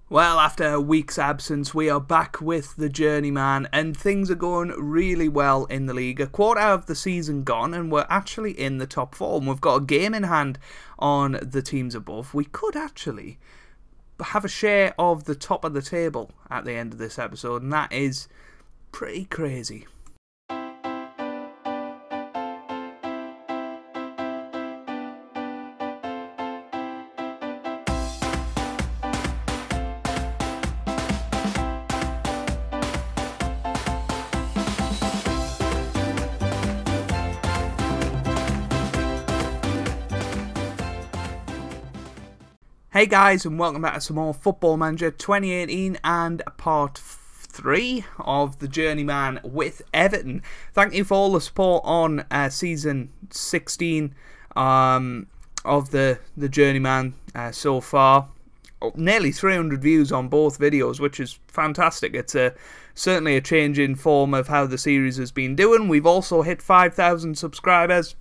Well, after a week's absence, we are back with the Journeyman, and things are going really well in the league. A quarter of the season gone, and we're actually in the top four, and we've got a game in hand on the teams above. We could actually have a share of the top of the table at the end of this episode, and that is pretty crazy. Hey guys, and welcome back to some more Football Manager 2018 and part 3 of the Journeyman with Everton. Thank you for all the support on season 16 of the Journeyman so far. Nearly 300 views on both videos, which is fantastic. It's certainly a change in form of how the series has been doing. We've also hit 5,000 subscribers.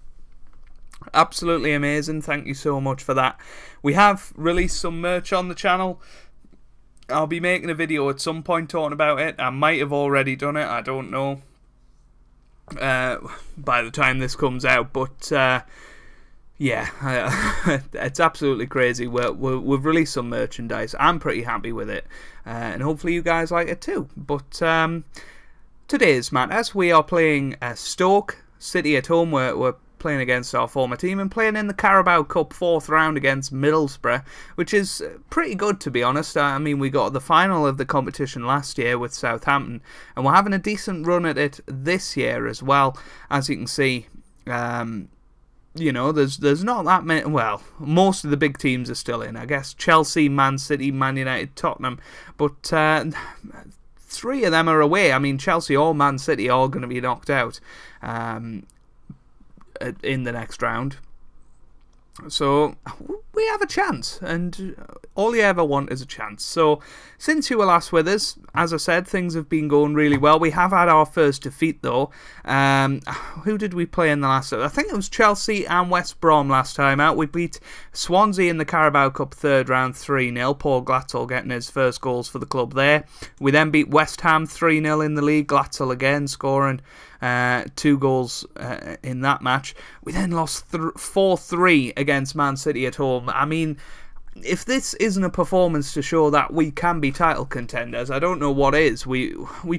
Absolutely amazing. Thank you so much for that. We have released some merch on the channel. I'll be making a video at some point talking about it. I might have already done it. I don't know by the time this comes out. But yeah, it's absolutely crazy. We've released some merchandise. I'm pretty happy with it. And hopefully you guys like it too. But today's matters, we are playing Stoke City at home. We're playing against our former team and playing in the Carabao Cup 4th round against Middlesbrough, which is pretty good, to be honest. I mean, we got the final of the competition last year with Southampton, and we're having a decent run at it this year as well. As you can see, you know, there's not that many. Well, most of the big teams are still in. I guess Chelsea, Man City, Man United, Tottenham, but 3 of them are away. I mean, Chelsea or Man City are going to be knocked out in the next round, so we have a chance, and all you ever want is a chance. So since you were last with us, as I said, things have been going really well. We have had our first defeat though. Who did we play in the last? I think it was Chelsea and West Brom last time out. We beat Swansea in the Carabao Cup 3rd round 3-0. Paul Glatzel getting his first goals for the club there. We then beat West Ham 3-0 in the league. Glatzel again scoring 2 goals in that match. We then lost 4-3 against Man City at home. I mean, if this isn't a performance to show that we can be title contenders, I don't know what is. We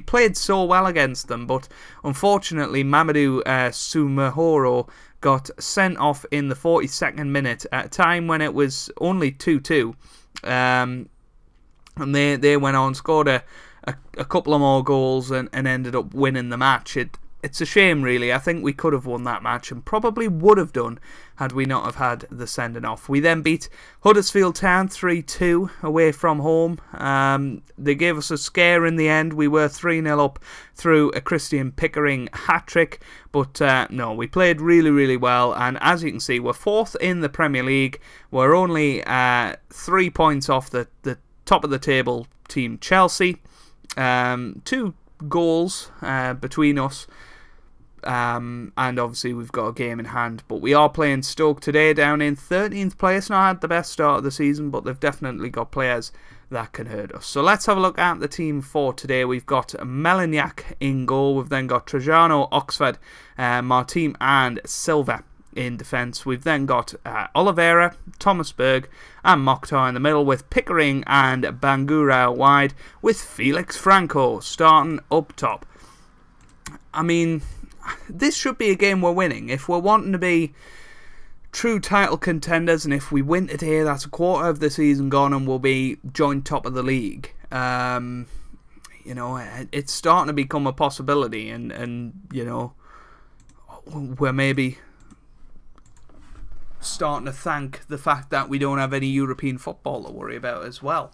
played so well against them, but unfortunately Mamadou Soumaoro got sent off in the 42nd minute at a time when it was only 2-2. And they went on, scored a couple of more goals and ended up winning the match. It's a shame, really. I think we could have won that match and probably would have done had we not have had the sending off. We then beat Huddersfield Town 3-2 away from home. They gave us a scare in the end. We were 3-0 up through a Christian Pickering hat-trick. But no, we played really, really well. And as you can see, we're 4th in the Premier League. We're only 3 points off the top of the table team Chelsea. 2 goals between us, and obviously we've got a game in hand, but we are playing Stoke today down in 13th place. Not had the best start of the season, but they've definitely got players that can hurt us. So let's have a look at the team for today. We've got Melagnac in goal. We've then got Trajano, Oxford, Martin and Silva in defence. We've then got Oliveira, Thomas Berg and Mokhtar in the middle, with Pickering and Bangura wide, with Felix Franco starting up top. I mean, this should be a game we're winning. If we're wanting to be true title contenders, and if we win today, that's a quarter of the season gone and we'll be joint top of the league. You know, it's starting to become a possibility, and you know, we're maybe starting to thank the fact that we don't have any European football to worry about as well.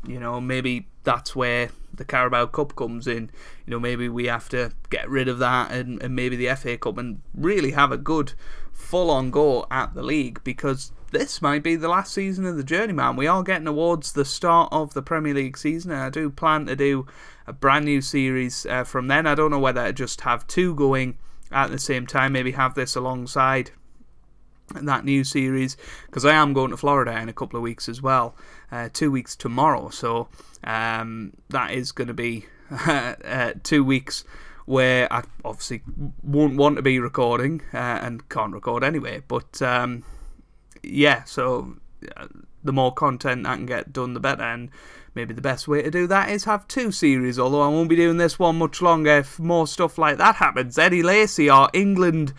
You know, maybe that's where the Carabao Cup comes in. You know, maybe we have to get rid of that and maybe the FA Cup and really have a good full-on go at the league, because this might be the last season of the Journeyman. We are getting towards the start of the Premier League season, and I do plan to do a brand new series from then. I don't know whether to just have 2 going at the same time, maybe have this alongside that new series, because I am going to Florida in a couple of weeks as well, 2 weeks tomorrow, so that is going to be 2 weeks where I obviously won't want to be recording and can't record anyway, but yeah, so the more content I can get done, the better, and maybe the best way to do that is have 2 series, although I won't be doing this one much longer if more stuff like that happens. Eddie Lacy, our England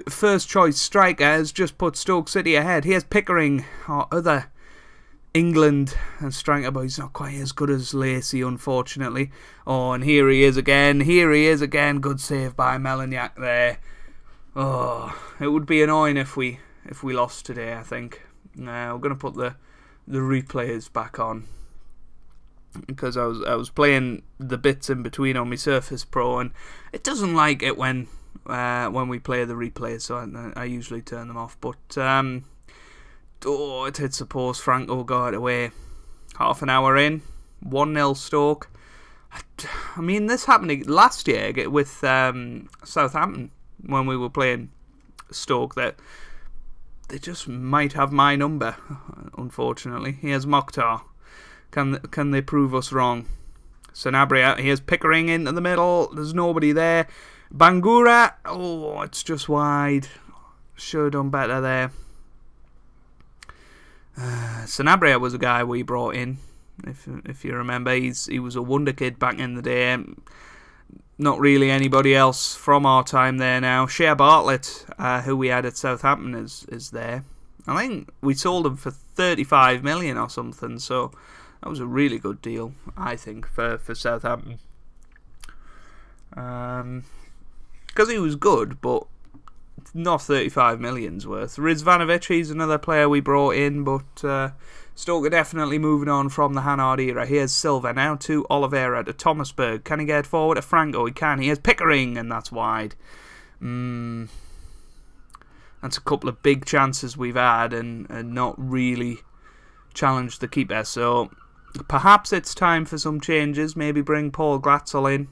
first choice striker, has just put Stoke City ahead. Here's Pickering, our other England striker, but he's not quite as good as Lacy, unfortunately. Oh, and here he is again. Good save by Melaniak there. Oh, it would be annoying if we lost today, I think. We're going to put the replays back on, because I was playing the bits in between on my Surface Pro, and it doesn't like it when we play the replays, so I usually turn them off. But it hits the post. Franco got it away. Half an hour in, 1-0 Stoke. I mean, this happened last year with Southampton when we were playing Stoke. That they just might have my number, unfortunately. Here's Mokhtar. Can they prove us wrong? Sanabria, here's Pickering into the middle. There's nobody there. Bangura, oh, it's just wide. Should have done better there. Sanabria was a guy we brought in, if you remember. He was a wonder kid back in the day. Not really anybody else from our time there now. Shea Bartlett, who we had at Southampton, is there. I think we sold him for 35 million or something, so that was a really good deal, I think, for Southampton. Because he was good, but not 35 million's worth. Rizvanovic, he's another player we brought in, but Stoke are definitely moving on from the Hannard era. Here's Silva now to Oliveira to Thomasberg. Can he get forward to Franco? He can. Here's Pickering, and that's wide. That's a couple of big chances we've had and not really challenged the keeper. So perhaps it's time for some changes. Maybe bring Paul Glatzel in.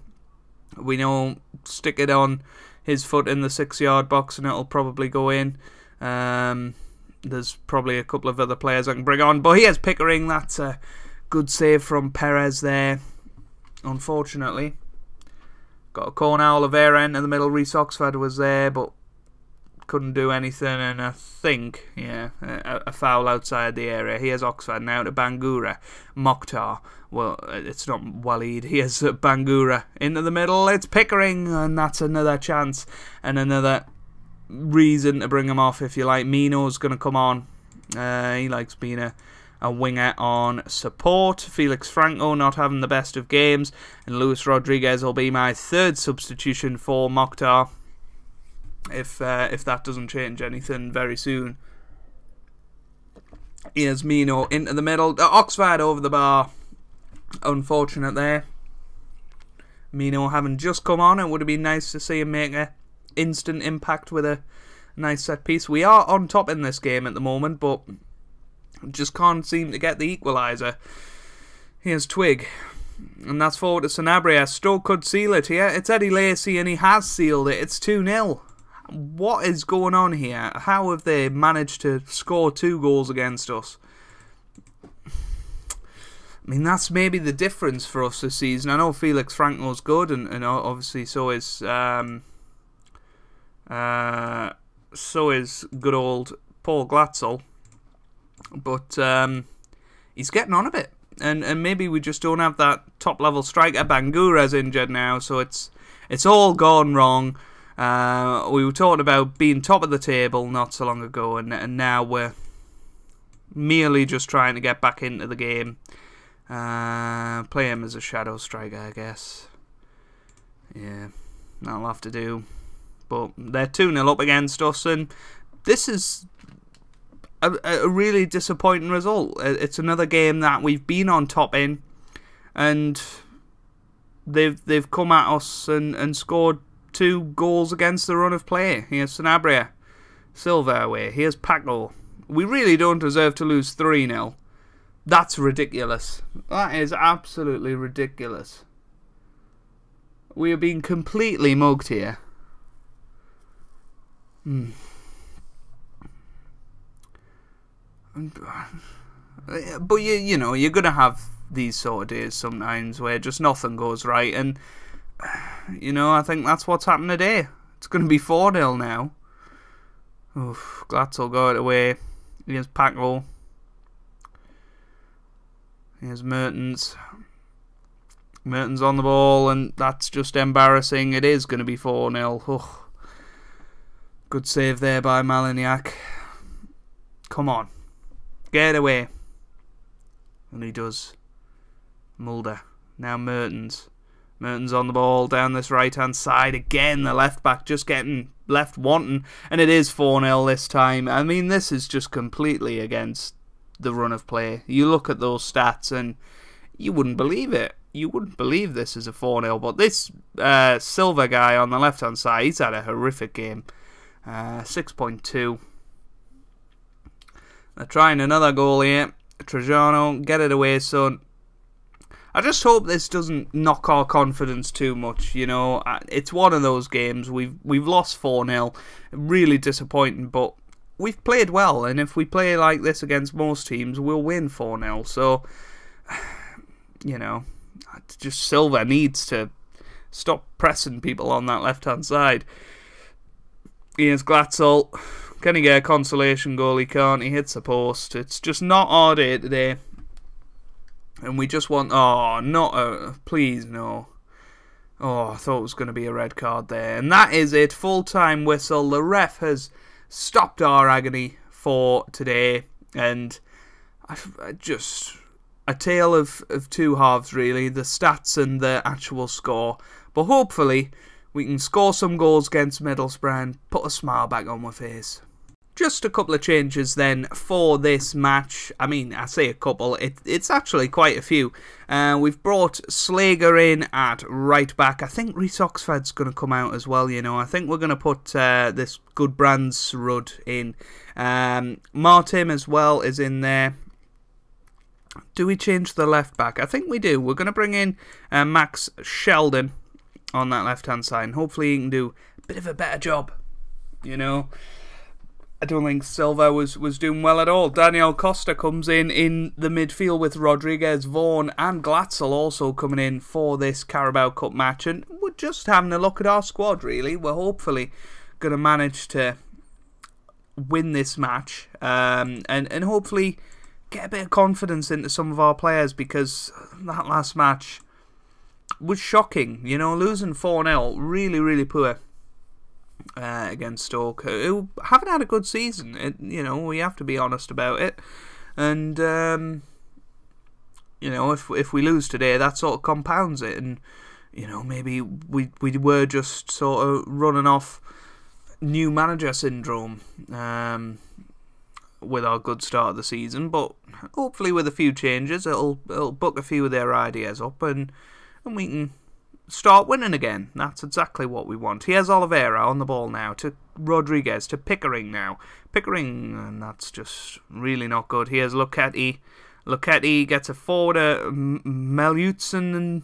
We know, stick it on his foot in the 6-yard box and it'll probably go in. There's probably a couple of other players I can bring on, but here's Pickering. That's a good save from Perez there, unfortunately. Got a corner. Oliveira in the middle. Reece Oxford was there, but couldn't do anything, and I think, a foul outside the area. Here's Oxford now to Bangura. Mokhtar. Well, it's not Waleed. Here's Bangura into the middle. It's Pickering, and that's another chance and another reason to bring him off, if you like. Mino's going to come on. He likes being a winger on support. Felix Franco not having the best of games, and Luis Rodriguez will be my third substitution for Mokhtar, if that doesn't change anything very soon. Here's Mino into the middle. Oxford over the bar. Unfortunate there. Mino having just come on, it would have been nice to see him make a instant impact with a nice set piece. We are on top in this game at the moment, but just can't seem to get the equaliser. Here's Twig, and that's forward to Sanabria. Stoke could seal it here. It's Eddie Lacy, and he has sealed it. It's 2-0. What is going on here? How have they managed to score 2 goals against us? I mean, that's maybe the difference for us this season. I know Felix Franco's good, and obviously so is good old Paul Glatzel, but he's getting on a bit, and maybe we just don't have that top level striker. Bangura's injured now, so it's all gone wrong. We were talking about being top of the table not so long ago, and now we're merely just trying to get back into the game. Play him as a shadow striker, I guess. Yeah, that'll have to do. But they're 2-0 up against us, and this is a really disappointing result. It's another game that we've been on top in, and they've come at us and scored 2 goals against the run of play. Here's Sanabria. Silva away. Here's Paco. We really don't deserve to lose 3-0. That's ridiculous. That is absolutely ridiculous. We are being completely mugged here. But you know, you're going to have these sort of days sometimes where just nothing goes right, and you know, I think that's what's happened today. It's going to be 4-0 now. Oof, Glatzel got it away. Here's Packroll. Here's Mertens. Mertens on the ball, and that's just embarrassing. It is going to be 4-0. Oh. Good save there by Maliniak. Come on. Get away. And he does. Mulder. Now Mertens. Mertens on the ball down this right-hand side. Again, the left-back just getting left wanting. And it is 4-0 this time. I mean, this is just completely against the run of play. You look at those stats and you wouldn't believe it. You wouldn't believe this is a 4-0. But this Silva guy on the left-hand side, he's had a horrific game. 6.2. They're trying another goal here. Trajano, get it away, son. I just hope this doesn't knock our confidence too much. You know, it's one of those games. We've lost 4-0. Really disappointing, but we've played well. And if we play like this against most teams, we'll win 4-0. So, you know, just Silva needs to stop pressing people on that left-hand side. Here's Glatzel. Can he get a consolation goal? He can't. He hits the post. It's just not our day today. And we just want... Oh, not a... Please, no. Oh, I thought it was going to be a red card there. And that is it. Full-time whistle. The ref has stopped our agony for today. And I just... A tale of two halves, really. The stats and the actual score. But hopefully, we can score some goals against Middlesbrough and put a smile back on my face. Just a couple of changes then for this match. I mean, I say a couple, it's actually quite a few. We've brought Slager in at right back. I think Rhys Oxford's going to come out as well, you know. I think we're going to put this Goodbrandsrud in. Martin as well is in there. Do we change the left back? I think we do. We're going to bring in Max Sheldon on that left-hand side. And hopefully he can do a bit of a better job, you know. I don't think Silva was doing well at all. Daniel Costa comes in the midfield with Rodriguez, Vaughan and Glatzel also coming in for this Carabao Cup match. And we're just having a look at our squad, really. We're hopefully going to manage to win this match and hopefully get a bit of confidence into some of our players, because that last match was shocking. You know, losing 4-0, really, really poor. Against Stoke, who haven't had a good season. You know, we have to be honest about it. And you know, if we lose today, that sort of compounds it. And you know, maybe we were just sort of running off new manager syndrome with our good start of the season. But hopefully, with a few changes, it'll buck a few of their ideas up, and we can start winning again. That's exactly what we want. Here's Oliveira on the ball now to Rodriguez, to Pickering now. Pickering, and that's just really not good. Here's Luchetti. Luchetti gets a forward, Melutzen, and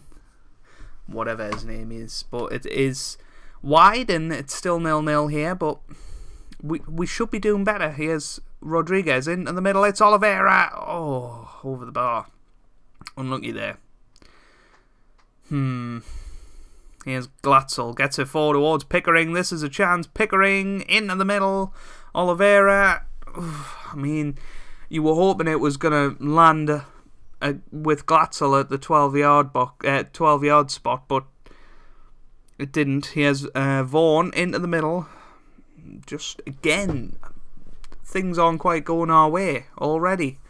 whatever his name is. But it is wide, and it's still 0-0 here, but we should be doing better. Here's Rodriguez in the middle. It's Oliveira. Oh, over the bar. Unlucky there. Here's Glatzel, gets it forward towards Pickering. This is a chance. Pickering into the middle. Oliveira. I mean, you were hoping it was going to land with Glatzel at the 12-yard spot, but it didn't. Here's Vaughan into the middle. Just again, things aren't quite going our way already.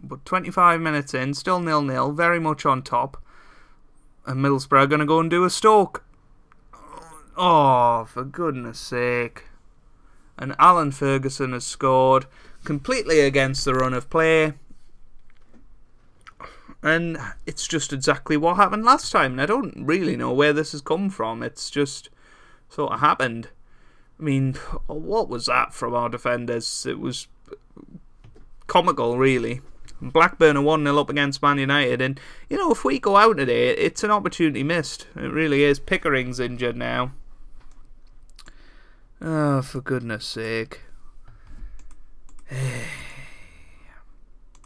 But 25 minutes in, still 0-0, very much on top. And Middlesbrough are going to go and do a Stoke. Oh, for goodness sake. And Alan Ferguson has scored, completely against the run of play. And it's just exactly what happened last time. And I don't really know where this has come from. It's just sort of happened. I mean, what was that from our defenders? It was comical, really. Blackburn are 1-0 up against Man United, and you know, if we go out today, it's an opportunity missed. It really is. Pickering's injured now, Oh, for goodness sake.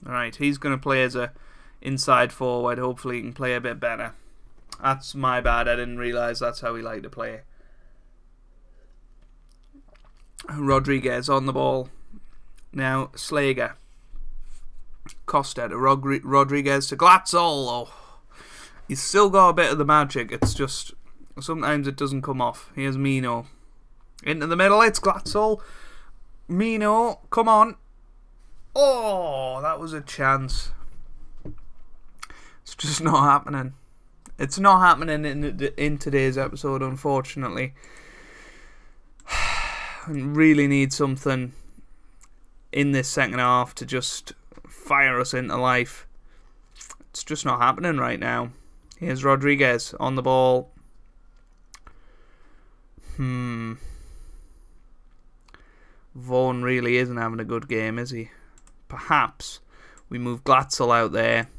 Right, he's going to play as a inside forward. Hopefully he can play a bit better. That's my bad. I didn't realise that's how he liked to play. Rodriguez on the ball. Now Slager. Costa to Rodriguez to Glatzel. Oh, he's still got a bit of the magic. It's just sometimes it doesn't come off. Here's Mino. Into the middle. It's Glatzel. Mino, come on. Oh, that was a chance. It's just not happening. It's not happening in today's episode, unfortunately. I really need something in this second half to just fire us into life. It's just not happening right now. Here's Rodriguez on the ball. Vaughan really isn't having a good game, is he? Perhaps we move Glatzel out there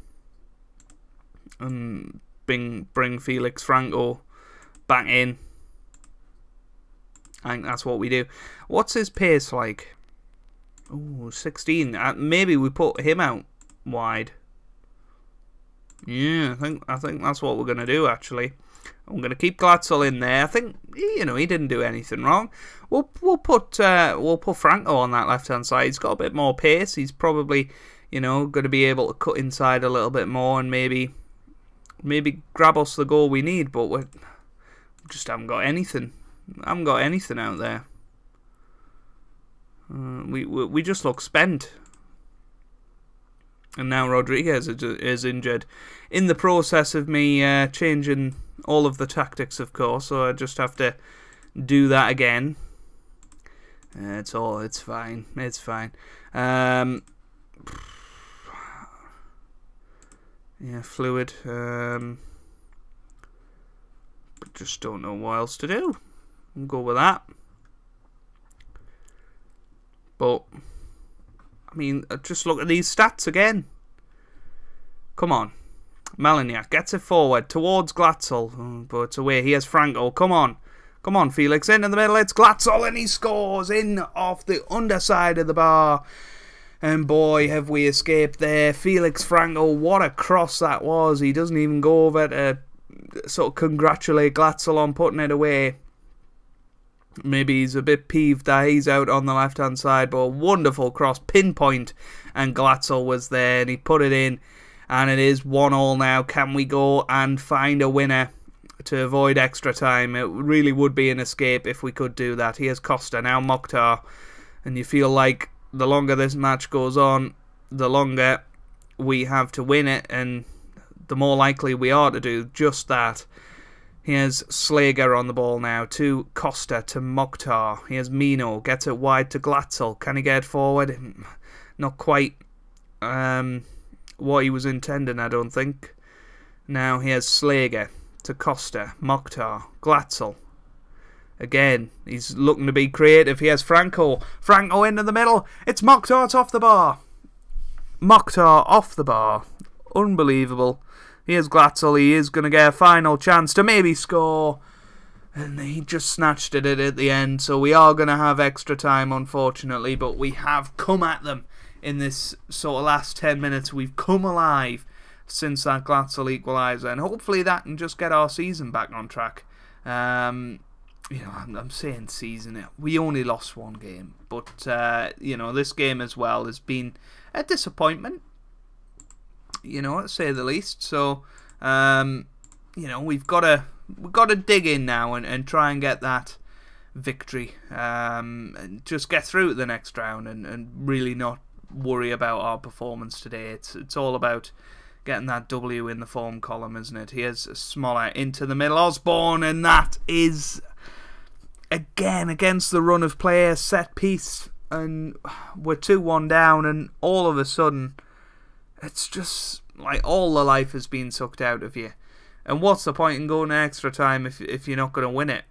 and bring Felix Franco back in. I think that's what we do. What's his pace like? Oh, 16. Maybe we put him out wide. Yeah, I think that's what we're going to do, actually. I'm going to keep Glatzel in there. I think, he didn't do anything wrong. We'll put Franco on that left-hand side. He's got a bit more pace. He's probably, going to be able to cut inside a little bit more and maybe grab us the goal we need, but we just haven't got anything. I haven't got anything out there. We just look spent. And now Rodriguez is injured. In the process of me changing all of the tactics, of course, so I just have to do that again. It's fine. It's fine. Yeah, fluid. Just don't know what else to do. I'll go with that. But just look at these stats again. Come on. Malignac gets it forward towards Glatzel, but it's away. Here's Franco. Come on, Felix, in the middle. It's Glatzel, and he scores in off the underside of the bar. And boy, have we escaped there. Felix Franco, what a cross that was. He doesn't even go over to sort of congratulate Glatzel on putting it away. Maybe he's a bit peeved that he's out on the left-hand side, but a wonderful cross, pinpoint, and Glatzel was there, and he put it in, and it is 1-1 now. Can we go and find a winner to avoid extra time? It really would be an escape if we could do that. Here's Costa, now Mokhtar, and you feel like the longer this match goes on, the longer we have to win it, and the more likely we are to do just that. Here's Slager on the ball now to Costa to Mokhtar. Here's Mino, gets it wide to Glatzel. Can he get forward? Not quite what he was intending, I don't think. Now here's Slager to Costa, Mokhtar, Glatzel. Again, he's looking to be creative. Here's Franco. Franco into the middle. It's Mokhtar, it's off the bar. Mokhtar off the bar. Unbelievable. Here's Glatzel. He is going to get a final chance to maybe score. And he just snatched it at the end. So we are going to have extra time, unfortunately. But we have come at them in this sort of last 10 minutes. We've come alive since that Glatzel equaliser. And hopefully that can just get our season back on track. I'm saying season. We only lost one game. But, this game as well has been a disappointment. To say the least. So, we've got to dig in now and try and get that victory. And just get through to the next round and really not worry about our performance today. It's all about getting that W in the form column, isn't it? Here's Smoller into the middle. Osborne, and that is again against the run of play, set piece, and we're 2-1 down, and all of a sudden it's just like all the life has been sucked out of you. And what's the point in going to extra time if you're not going to win it?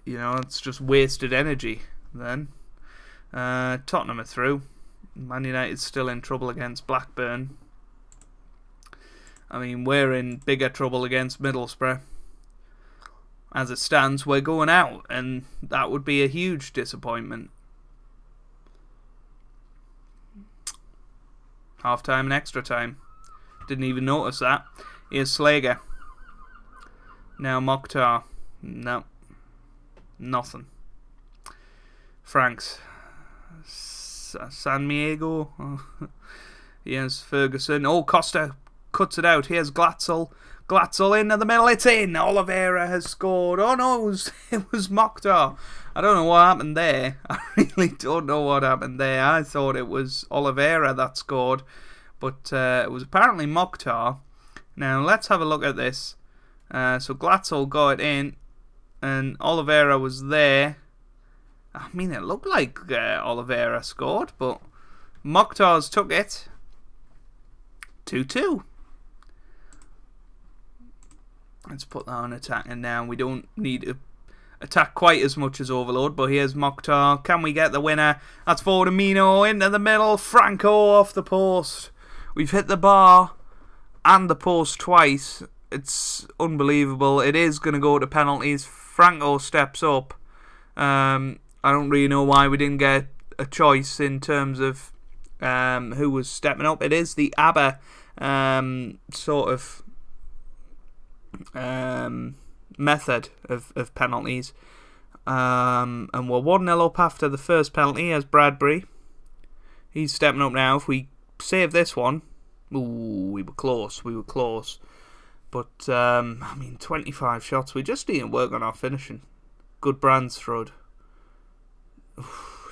It's just wasted energy then. Tottenham are through. Man United's still in trouble against Blackburn. We're in bigger trouble against Middlesbrough. as it stands, we're going out, and that would be a huge disappointment. Half time and extra time. Didn't even notice that. Here's Slager. Now Mokhtar. No. Nothing. Franks. San Diego. Here's Ferguson. Oh, Costa cuts it out. Here's Glatzel. Glatzel into the middle. It's in. Oliveira has scored. Oh no, it was Mokhtar. I don't know what happened there. I really don't know what happened there. I thought it was Oliveira that scored, but it was apparently Mokhtar. Now let's have a look at this. So Glatzel got it in, and Oliveira was there. I mean, it looked like Oliveira scored, but Mokhtar's took it. 2-2. Let's put that on attacking now. We don't need to attack quite as much as Overload, but here's Mokhtar. Can we get the winner? That's Fordomino into the middle. Franco off the post. We've hit the bar and the post twice. It's unbelievable. It is going to go to penalties. Franco steps up. I don't really know why we didn't get a choice in terms of who was stepping up. It is the ABBA sort of method of penalties. And we're 1-0 up after the first penalty as Bradbury. He's stepping up now. If we save this one, ooh, we were close. But, I mean, 25 shots. We just need to work on our finishing. Good Bransford.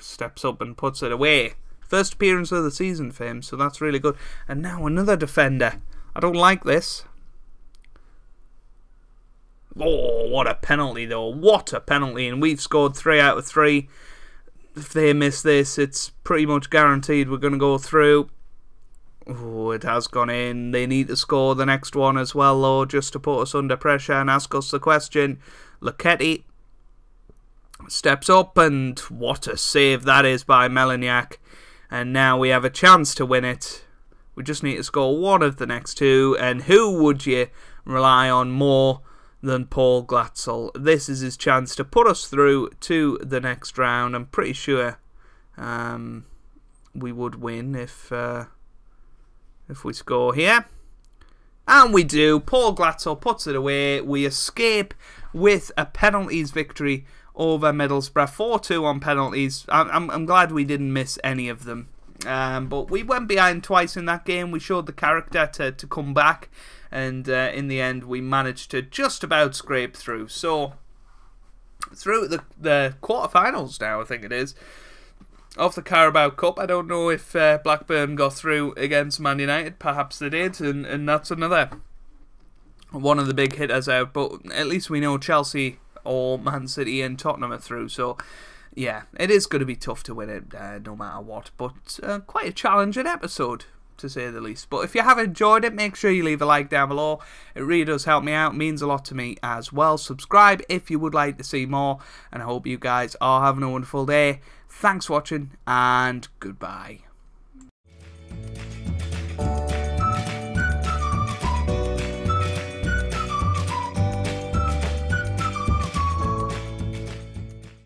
Steps up and puts it away. First appearance of the season for him, so that's really good. And now another defender. I don't like this. Oh, what a penalty, though. What a penalty. And we've scored 3 out of 3. If they miss this, it's pretty much guaranteed we're going to go through. Oh, it has gone in. They need to score the next one as well, though, just to put us under pressure and ask us the question. Luchetti steps up, and what a save that is by Melaniak. And now we have a chance to win it. We just need to score one of the next two, and who would you rely on more than Paul Glatzel? This is his chance to put us through to the next round. I'm pretty sure we would win if we score here. And we do. Paul Glatzel puts it away. We escape with a penalties victory over Middlesbrough. 4-2 on penalties. I'm glad we didn't miss any of them. But we went behind twice in that game. We showed the character to come back. And in the end, we managed to just about scrape through. So, through the quarterfinals now, I think it is, of the Carabao Cup. I don't know if Blackburn got through against Man United. Perhaps they did, and that's another one of the big hitters out. But at least we know Chelsea or Man City and Tottenham are through. So, yeah, it is going to be tough to win it no matter what. But quite a challenging episode, to say the least. But if you have enjoyed it, make sure you leave a like down below. It really does help me out. It means a lot to me as well. Subscribe if you would like to see more. And I hope you guys are having a wonderful day. Thanks for watching, and goodbye.